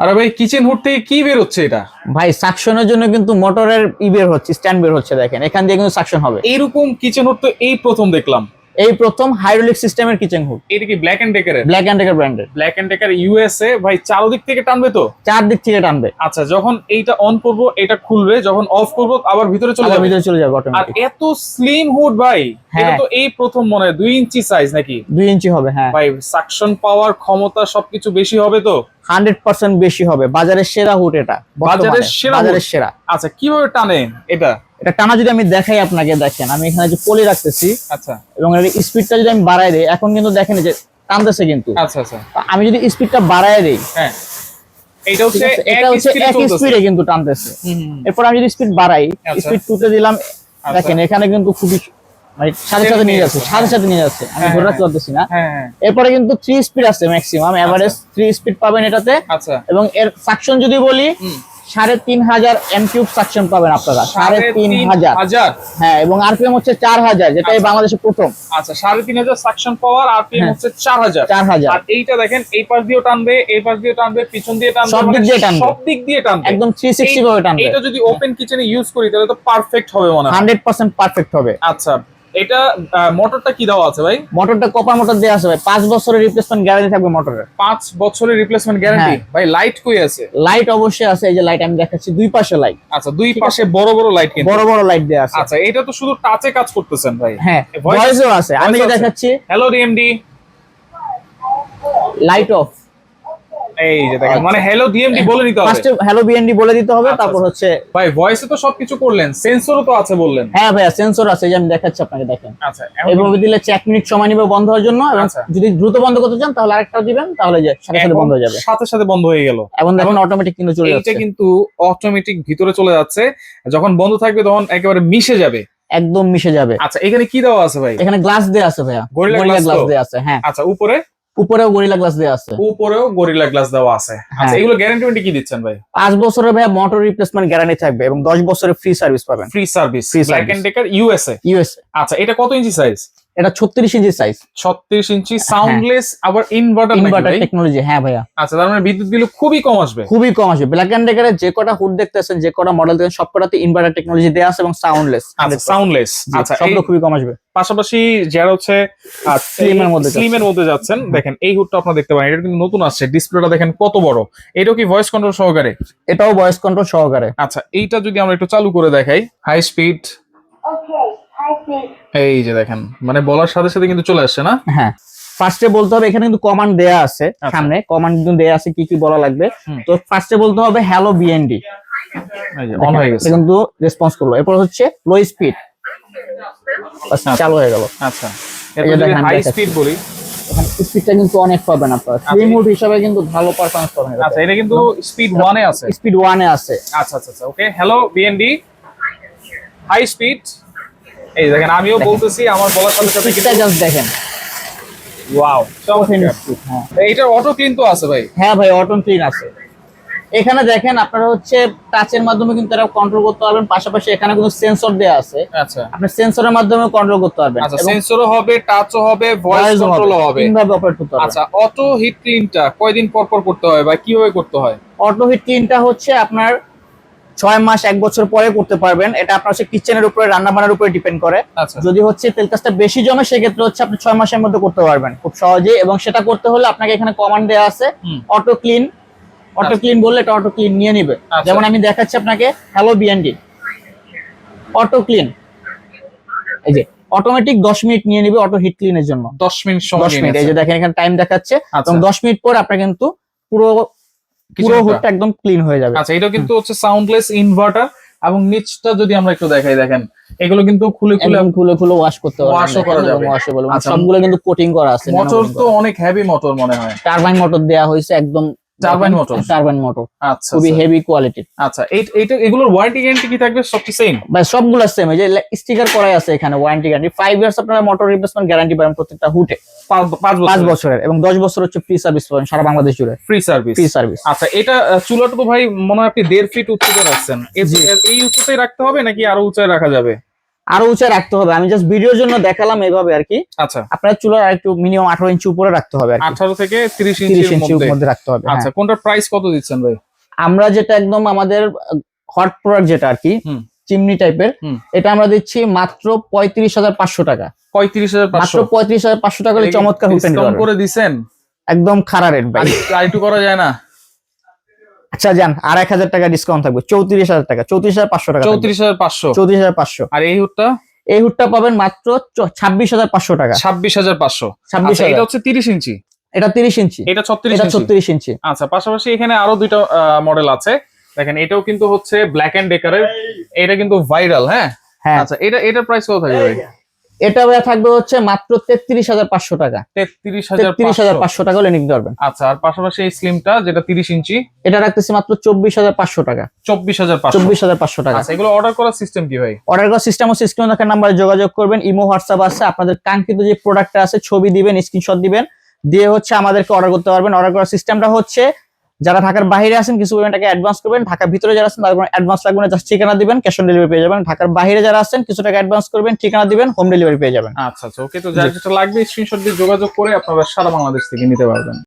আরে ভাই kitchen hood থেকে কি বের হচ্ছে এটা? ভাই সাকশনের জন্য কিন্তু মোটরের বের হচ্ছে, স্ট্যান্ড বের হচ্ছে, দেখেন এখান দিয়ে কিন্তু সাকশন হবে। এইরকম কিচেন হুড তো এই প্রথম দেখলাম। এই প্রথম হাইড্রোলিক সিস্টেমের কিচেন হুড, এটা কি ব্ল্যাক এন্ড ডেকারের? ব্ল্যাক এন্ড ডেকার ব্র্যান্ডের। Black and Decker USA. ভাই চারদিক থেকে টানবে তো? চার দিক থেকে টানবে। আচ্ছা, যখন এইটা অন করব এটা খুলবে, যখন অফ করব আবার ভিতরে চলে আবার যাবে। ভিতরে চলে যাবে আর অটোমেটিক। এত স্লিম হুড ভাই, এটা হ্যাঁ। তো এই প্রথম মনে হয় 2 ইঞ্চি সাইজ নাকি? 2 ইঞ্চি হবে, হ্যাঁ। ভাই সাকশন পাওয়ার ক্ষমতা সবকিছু বেশি হবে তো? 100% বেশি হবে। বাজারের সেরা হুড এটা, বাজারের সেরা হুড? বাজারের সেরা। আচ্ছা, কিভাবে টানে এটা? এটা টানা যদি আমি দেখাই আপনাকে, দেখেন আমি এখানে যে পলি রাখতেছি আচ্ছা এবং এর স্পিডটা যদি আমি বাড়ায় দেই, এখন কিন্তু দেখেন এই যে টানতেছে কিন্তু। আচ্ছা আচ্ছা, আমি যদি স্পিডটা বাড়ায় দেই, হ্যাঁ এটা হচ্ছে এটা হচ্ছে এক স্পিডে কিন্তু টানতেছে। এরপর আমি যদি স্পিড বাড়াই, আচ্ছা। স্পিড 2 তে দিলাম, দেখেন এখানে কিন্তু খুবই মানে সাথে সাথে নিয়ে যাচ্ছে, সাথে সাথে নিয়ে যাচ্ছে। আমি হ্যাঁ, ধরে রাখতে পারতেছি না। হ্যাঁ এরপরে কিন্তু 3 স্পিড আছে ম্যাক্সিমাম, এভারেজ 3 স্পিড পাবেন এটাতে। আচ্ছা। এবং এর সাকশন যদি বলি, 3500 এম কিউব সাকশন পাবেন আপনারা, 3500। হ্যাঁ, এবং আরপিএম হচ্ছে 4000, যেটা এই বাংলাদেশে প্রথম। আচ্ছা, 3500 সাকশন পাওয়ার, আরপিএম হচ্ছে 4000। 4000। আর এইটা দেখেন, এই পাশ দিয়েও টানবে, এই পাশ দিয়েও টানবে, পিছন দিয়ে টানবে, সব দিক দিয়ে টানবে। সব দিক দিয়ে টানবে, একদম 360 ভাবে টানবে। এটা যদি ওপেন কিচেনে ইউজ করি তাহলে তো পারফেক্ট হবে মনে হয়। 100% পারফেক্ট হবে। আচ্ছা, এটা মোটরটা কি দেওয়া আছে ভাই? মোটরটা কপার মোটর দেওয়া আছে ভাই, 5 বছরের রিপ্লেসমেন্ট গ্যারান্টি থাকবে মোটরের। 5 বছরের রিপ্লেসমেন্ট গ্যারান্টি। হ্যাঁ। ভাই লাইট কই আছে? লাইট অবশ্যই আছে, এই যে লাইট আমি দেখাচ্ছি, দুই পাশে লাইট। আচ্ছা, দুই পাশে বড় বড় লাইট কিন্তু। বড় বড় লাইট দেওয়া আছে। আচ্ছা, এটা তো শুধু টাচে কাজ করতেছেন ভাই? হ্যাঁ, Voice ভয়েসও আছে, আমি voice যে আছে। দেখাচ্ছি। Hello DMD, light off. এই যে দেখেন, মানে হ্যালো ডিএমডি বলে নিতে হবে। ফার্স্টে হ্যালো বিএনডি বলে দিতে হবে, আচ্ছা, তারপর হচ্ছে ভাই ভয়েসে তো সবকিছু করলেন, সেন্সরও তো আছে বললেন। হ্যাঁ ভাইয়া, সেন্সর আছে, এই যে আমি দেখাচ্ছি আপনাকে, দেখেন আচ্ছা, এখন এইভাবে দিলে 1 মিনিট সময় নেবে বন্ধ হওয়ার জন্য। এবং আচ্ছা। যদি দ্রুত বন্ধ করতে চান তাহলে আরেকটা দিবেন, তাহলে যে সাথে সাথে বন্ধ হয়ে যাবে। সাথে সাথে বন্ধ হয়ে গেল। এবং দেখুন অটোমেটিক কিন্তু চলে এইটা যাচ্ছে, কিন্তু অটোমেটিক ভিতরে চলে যাচ্ছে, যখন বন্ধ থাকবে তখন একেবারে মিশে যাবে। একদম মিশে যাবে। আচ্ছা, এখানে কি দেওয়া আছে ভাই? এখানে গ্লাস দেয়া আছে ভাইয়া, গরিলা গরিলা গ্লাস গ্লাস তো? দেয়া আছে। হ্যাঁ, আচ্ছা, উপরেও গরিলা গ্লাস দেয়া আছে। উপরেও গরিলা গ্লাস দেওয়া আছে। আচ্ছা, হ্যাঁ। এগুলো গ্যারান্টি ওয়ারেন্টি কি দিচ্ছেন ভাই? 5 বছরের ভাইয়া মোটর রিপ্লেসমেন্ট গ্যারান্টি থাকবে এবং 10 বছরের ফ্রি সার্ভিস পাবেন। Free service, Free black service। And Decker USA. USA. আচ্ছা, এটা কত ইঞ্চি সাইজ? এটা 36 ইঞ্চি সাইজ, 36 ইঞ্চি, সাউন্ডলেস, আবার ইনভার্টার নাকি ইনভার্টার ভাই? টেকনোলজি। হ্যাঁ ভাইয়া, আচ্ছা, তার মানে বিদ্যুৎ বিল খুবই কম আসবে। খুবই কম আসবে। ব্ল্যাক এন্ড ডেকারের যে কটা হুড দেখতেছেন, যে কটা মডেল দেখেন, সবকটাতে ইনভার্টার টেকনোলজি দেয়া আছে এবং সাউন্ডলেস। আচ্ছা, সাউন্ডলেস। আচ্ছা, সবগুলো খুবই কম আসবে। পাশাপাশি যারা হচ্ছে স্লিমের মধ্যে যাচ্ছেন, দেখেন এই হুডটা আপনারা দেখতে পারেন, এটা কিন্তু নতুন আসছে। ডিসপ্লেটা দেখেন কত বড়। এটাও কি ভয়েস কন্ট্রোল সহকারে? এটাও ভয়েস কন্ট্রোল সহকারে। আচ্ছা, এইটা যদি আমরা একটু চালু করে দেখাই, হাই স্পিড, এই যে দেখেন, মানে বলার সাথে সাথে কিন্তু চলে আসছে না? হ্যাঁ, ফার্স্টে বলতে হবে, এখানে কিন্তু কমান্ড দেয়া আছে, সামনে কমান্ড কিন্তু দেয়া আছে কি কি বলা লাগবে। তো ফার্স্টে বলতে হবে হ্যালো বিএনডি, এই যে অন হয়ে গেছে কিন্তু রেসপন্স করলো। এরপর হচ্ছে লো স্পিড, চালু হয়ে গেল। আচ্ছা, এরপর যদি হাই স্পিড বলি, এখানে স্পিডটা কিন্তু অনেক পাবেন আপনারা, স্লিম হুড হিসাবে কিন্তু ভালো পারফরম্যান্স পাবেন। আচ্ছা, এটা কিন্তু স্পিড 1 এ আছে, স্পিড 1 এ আছে। আচ্ছা আচ্ছা আচ্ছা, okay. Hello BND, high speed. এই দেখেন, আমিও বলতেছি, আমার বলার সাথে সাথে স্পিডটা জাস্ট দেখেন, ওয়াও, চমৎকার। হ্যাঁ এইটার অটো ক্লিন তো আছে ভাই? হ্যাঁ ভাই, অটো ক্লিন আছে। এখানে দেখেন আপনারা হচ্ছে টাচের মাধ্যমে কিন্তু এটা কন্ট্রোল করতে পারবেন, পাশাপাশি এখানে কিন্তু সেন্সর দেয়া আছে, আচ্ছা আপনি সেন্সরের মাধ্যমে কন্ট্রোল করতে পারবেন। আচ্ছা, সেন্সরও হবে, টাচও হবে, ভয়েস কন্ট্রোলও হবে, তিনভাবে অপারেট করতে পারবেন। আচ্ছা, অটো হিট ক্লিনটা কয়দিন পর পর করতে হয় বা কিভাবে করতে হয়? অটো হিট ক্লিনটা হচ্ছে আপনার 6 মাস 1 বছর পরে করতে পারবেন। এটা আপনার হচ্ছে কিচেনের উপরে, রান্না বান্নার উপরে ডিপেন্ড করে। আচ্ছা, যদি হচ্ছে তেল কাজটা বেশি জমে, সেক্ষেত্রে হচ্ছে আপনি 6 মাসের মধ্যে করতে পারবেন খুব সহজেই। এবং সেটা করতে হলে আপনাকে এখানে কমান্ড দেওয়া আছে, অটো ক্লিন। অটো ক্লিন বললে এটা অটো ক্লিন নিয়ে নিবে। যেমন আমি দেখাচ্ছি আপনাকে, হ্যালো বিএনডি, অটো ক্লিন, এই যে অটোমেটিক 10 মিনিট নিয়ে নিবে অটো হিট ক্লিনের জন্য। 10 মিনিট সময় 10 মিনিট, এই যে দেখেন এখানে টাইম দেখাচ্ছে, এবং 10 মিনিট পর আপনার কিন্তু পুরো হুডটা একদম ক্লিন হয়ে যাবে। আচ্ছা, এটা কিন্তু হচ্ছে সাউন্ডলেস ইনভার্টার। এবং নিচটা যদি আমরা একটু দেখাই, দেখেন এগুলো কিন্তু খুলে ওয়াশ করতে পারবেন, ওয়াশও করা যাবে। ওয়াশেবল। আচ্ছা, সবগুলো কিন্তু কোটিং করা আছে। মোটর তো অনেক হেভি মোটর মনে হয়। টারবাইন মোটর দেয়া হয়েছে, একদম টারবাইন মোটর। আচ্ছা, খুবই হেভি কোয়ালিটি। আচ্ছা, এইটা এগুলোর ওয়ারেন্টি গ্যারান্টি কি থাকবে? সব কি সেম ভাই? সবগুলো সেম, এই যে স্টিকার করাই আছে এখানে, ওয়ারেন্টি গ্যারান্টি 5 ইয়ার্স আপনারা মোটর রিপ্লেসমেন্ট গ্যারান্টি পাবেন প্রত্যেকটা হুডে, 5 বছরের, এবং 10 বছর হচ্ছে ফ্রি সার্ভিস পাবেন সারা বাংলাদেশ জুড়ে। Free service. আচ্ছা, এটা চুলাটা তো ভাই মনে হয় আপনি 1.5 ফিট উচ্চতায় রাখছেন, এই উচ্চতায় রাখতে হবে নাকি আরো উঁচায় রাখা যাবে? আরো উঁচা রাখতে হবে, আমি জাস্ট ভিডিওর জন্য দেখালাম এইভাবে আর কি। আচ্ছা, আপনার চুলা একটু মিনিমাম 18 ইঞ্চি উপরে রাখতে হবে আর কি, 18 থেকে 30 30 ইঞ্চির ইঞ্চির মধ্যে। মধ্যে রাখতে হবে। আচ্ছা, কোনটার প্রাইস কত দিচ্ছেন ভাই? আমরা যেটা একদম আমাদের হট প্রোডাক্ট যেটা আর কি, চিমনি টাইপের, এটা আমরা দিচ্ছি মাত্র 35,500 টাকা। 35,500 মাত্র 35,500 টাকা হলে চমৎকার হুড নিতে ডিসকাউন্ট পারবেন। করে দিবেন? একদম খাড়া রেট ভাই। আর একটু করা যায় না? আচ্ছা যান, আর 1000 টাকা ডিসকাউন্ট থাকবে, 34,000 টাকা, 34,500 টাকা, 34,500। 34,500। আর এই হুডটা? এই হুডটা পাবেন মাত্র 26,500 টাকা। 26,500। 26,000। এটা হচ্ছে 30 ইঞ্চি, এটা 30 ইঞ্চি, এটা 36 এটা ইঞ্চি। 36 ইঞ্চি। আচ্ছা, পাশাপাশি এখানে আরো দুইটা মডেল আছে দেখেন, এটাও কিন্তু হচ্ছে ব্ল্যাক এন্ড ডেকারের, এটা কিন্তু ভাইরাল। হ্যাঁ হ্যাঁ, আচ্ছা, এটার প্রাইস কত থাকবে ভাই? এটা ভাই থাকবে হচ্ছে মাত্র 33,500 টাকা। 33,500 টাকা হলে নিতে পারবেন। আচ্ছা, আর পাশাপাশি এই স্লিমটা যেটা 30 ইঞ্চি, এটা রাখতেছি মাত্র 24,500 টাকা। 24,500। 24,500 টাকা। আচ্ছা, এগুলো অর্ডার করার সিস্টেম কি ভাই? অর্ডার করার সিস্টেম হচ্ছে স্ক্রিনে থাকা নাম্বারে যোগাযোগ করবেন, ইমো হোয়াটসঅ্যাপ আছে, আপনাদের কাঙ্ক্ষিত যে প্রোডাক্টটা আছে ছবি দিবেন, স্ক্রিনশট দিবেন, দিয়ে হচ্ছে আমাদেরকে অর্ডার করতে পারবেন। অর্ডার করার সিস্টেমটা হচ্ছে যারা ঢাকার বাইরে আছেন কিছু পরিমাণ টাকা অ্যাডভান্স করবেন, ঢাকার ভিতরে যারা আছেন তাদের অ্যাডভান্স লাগবে না, জাস্ট ঠিকানা দিবেন, ক্যাশ অন ডেলিভারি পেয়ে যাবেন। ঢাকার বাইরে যারা আছেন কিছু টাকা অ্যাডভান্স করবেন, ঠিকানা দিবেন, হোম ডেলিভারি পেয়ে যাবেন। আচ্ছা আচ্ছা, ওকে। তো যার যেটা লাগবে স্ক্রিনশট দিয়ে যোগাযোগ করে আপনারা সারা বাংলাদেশ থেকে নিতে পারবেন।